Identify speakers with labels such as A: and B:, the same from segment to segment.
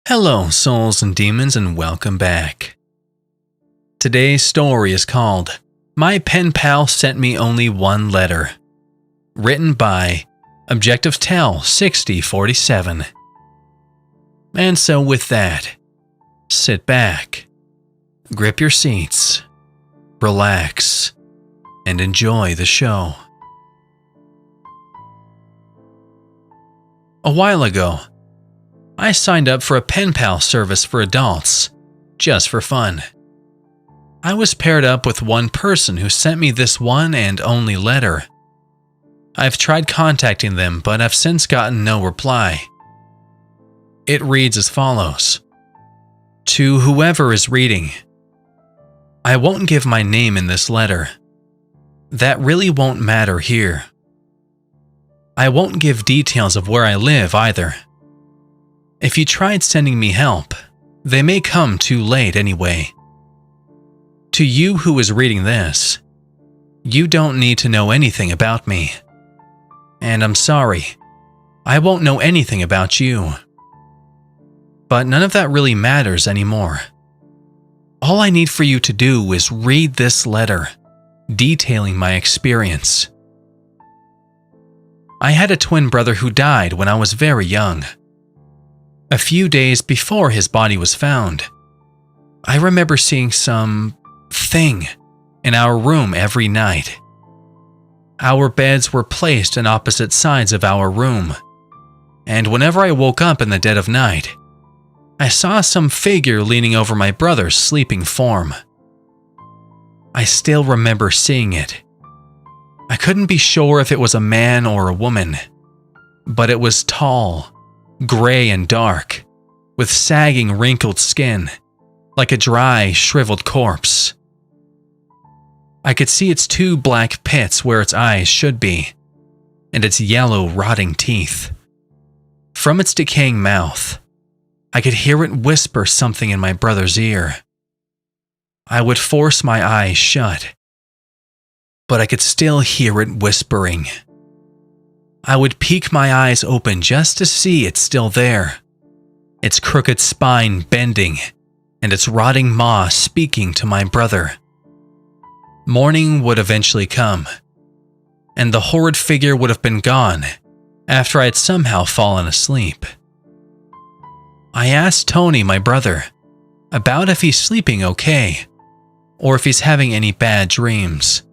A: Hello, souls and demons, and welcome back. Today's story is called My Pen Pal Sent Me Only One Letter, written by Objective Tell 6047. And so with that, sit back, grip your seats, relax, and enjoy the show. A while ago, I signed up for a pen pal service for adults, just for fun. I was paired up with one person who sent me this one and only letter. I've tried contacting them, but I've since gotten no reply. It reads as follows. To whoever is reading, I won't give my name in this letter. That really won't matter here. I won't give details of where I live either. If you tried sending me help, they may come too late anyway. To you who is reading this, you don't need to know anything about me. And I'm sorry, I won't know anything about you. But none of that really matters anymore. All I need for you to do is read this letter, detailing my experience. I had a twin brother who died when I was very young. A few days before his body was found, I remember seeing some thing in our room every night. Our beds were placed on opposite sides of our room, and whenever I woke up in the dead of night, I saw some figure leaning over my brother's sleeping form. I still remember seeing it. I couldn't be sure if it was a man or a woman, but it was tall, gray and dark, with sagging wrinkled skin, like a dry, shriveled corpse. I could see its two black pits where its eyes should be, and its yellow, rotting teeth. From its decaying mouth, I could hear it whisper something in my brother's ear. I would force my eyes shut, but I could still hear it whispering. I would peek my eyes open just to see it still there, its crooked spine bending, and its rotting maw speaking to my brother. Morning would eventually come, and the horrid figure would have been gone after I had somehow fallen asleep. I asked Tony, my brother, about if he's sleeping okay, or if he's having any bad dreams.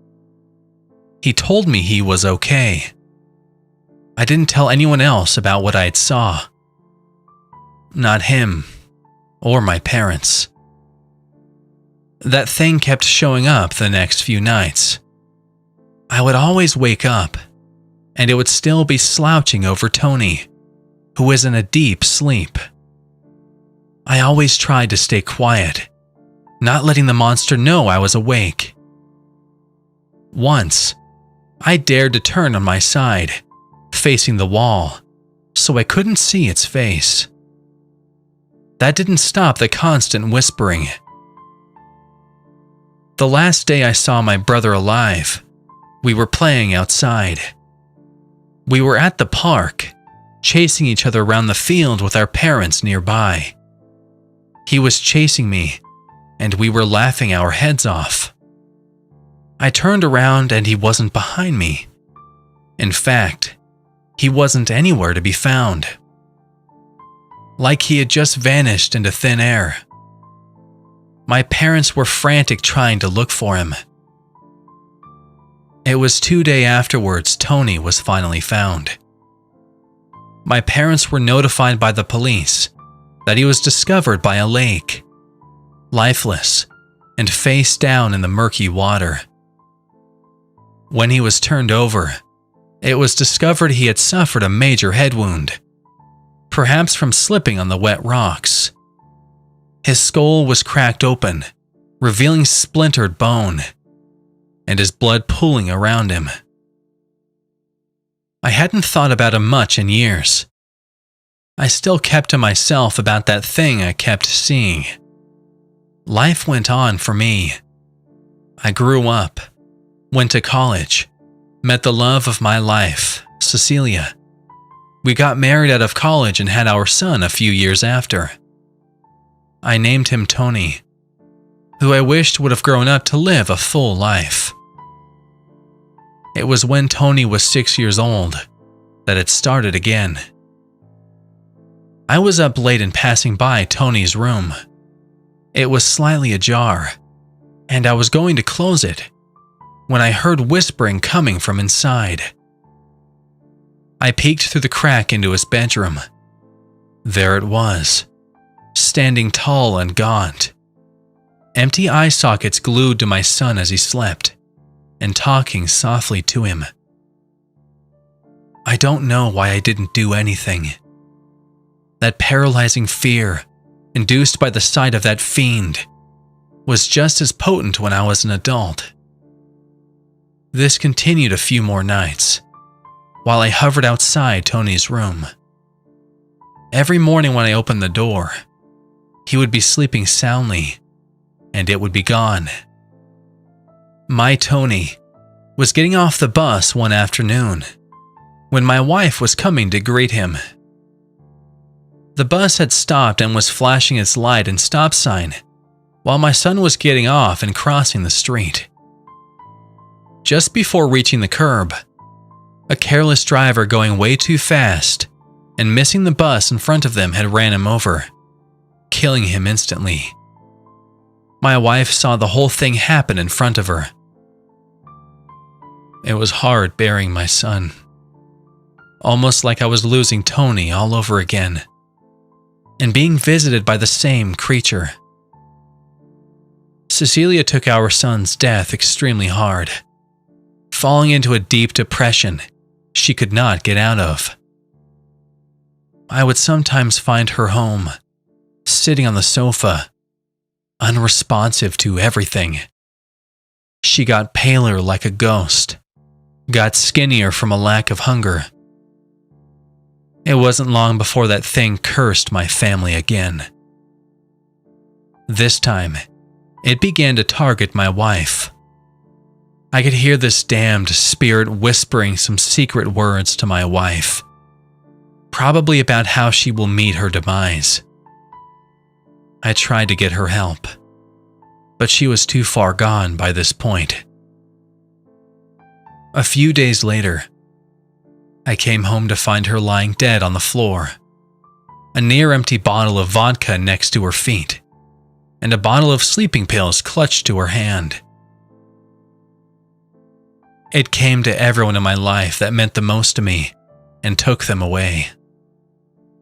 A: He told me he was okay. I didn't tell anyone else about what I had saw. Not him, or my parents. That thing kept showing up the next few nights. I would always wake up, and it would still be slouching over Tony, who was in a deep sleep. I always tried to stay quiet, not letting the monster know I was awake. Once, I dared to turn on my side, facing the wall, so I couldn't see its face. That didn't stop the constant whispering. The last day I saw my brother alive, we were playing outside. We were at the park, chasing each other around the field with our parents nearby. He was chasing me, and we were laughing our heads off. I turned around and he wasn't behind me. In fact, he wasn't anywhere to be found. Like he had just vanished into thin air. My parents were frantic trying to look for him. It was 2 days afterwards Tony was finally found. My parents were notified by the police that he was discovered by a lake, lifeless and face down in the murky water. When he was turned over, it was discovered he had suffered a major head wound, perhaps from slipping on the wet rocks. His skull was cracked open, revealing splintered bone, and his blood pooling around him. I hadn't thought about him much in years. I still kept to myself about that thing I kept seeing. Life went on for me. I grew up, went to college, met the love of my life, Cecilia. We got married out of college and had our son a few years after. I named him Tony, who I wished would have grown up to live a full life. It was when Tony was 6 years old that it started again. I was up late and passing by Tony's room. It was slightly ajar, and I was going to close it when I heard whispering coming from inside. I peeked through the crack into his bedroom. There it was, standing tall and gaunt, empty eye sockets glued to my son as he slept, and talking softly to him. I don't know why I didn't do anything. That paralyzing fear, induced by the sight of that fiend, was just as potent when I was an adult. This continued a few more nights, while I hovered outside Tony's room. Every morning when I opened the door, he would be sleeping soundly, and it would be gone. My Tony was getting off the bus one afternoon when my wife was coming to greet him. The bus had stopped and was flashing its light and stop sign while my son was getting off and crossing the street. Just before reaching the curb, a careless driver going way too fast and missing the bus in front of them had ran him over, killing him instantly. My wife saw the whole thing happen in front of her. It was hard bearing my son, almost like I was losing Tony all over again, and being visited by the same creature. Cecilia took our son's death extremely hard, falling into a deep depression she could not get out of. I would sometimes find her home, sitting on the sofa, unresponsive to everything. She got paler like a ghost, got skinnier from a lack of hunger. It wasn't long before that thing cursed my family again. This time, it began to target my wife. I could hear this damned spirit whispering some secret words to my wife, probably about how she will meet her demise. I tried to get her help, but she was too far gone by this point. A few days later, I came home to find her lying dead on the floor, a near-empty bottle of vodka next to her feet, and a bottle of sleeping pills clutched to her hand. It came to everyone in my life that meant the most to me and took them away.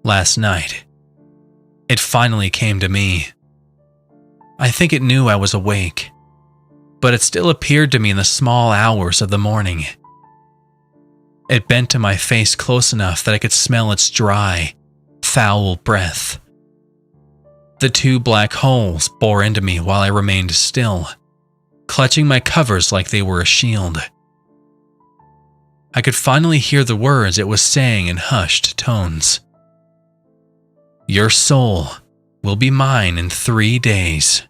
A: Last night, it finally came to me. I think it knew I was awake, but it still appeared to me in the small hours of the morning. It bent to my face close enough that I could smell its dry, foul breath. The 2 black holes bore into me while I remained still, clutching my covers like they were a shield. I could finally hear the words it was saying in hushed tones. "Your soul will be mine in 3 days."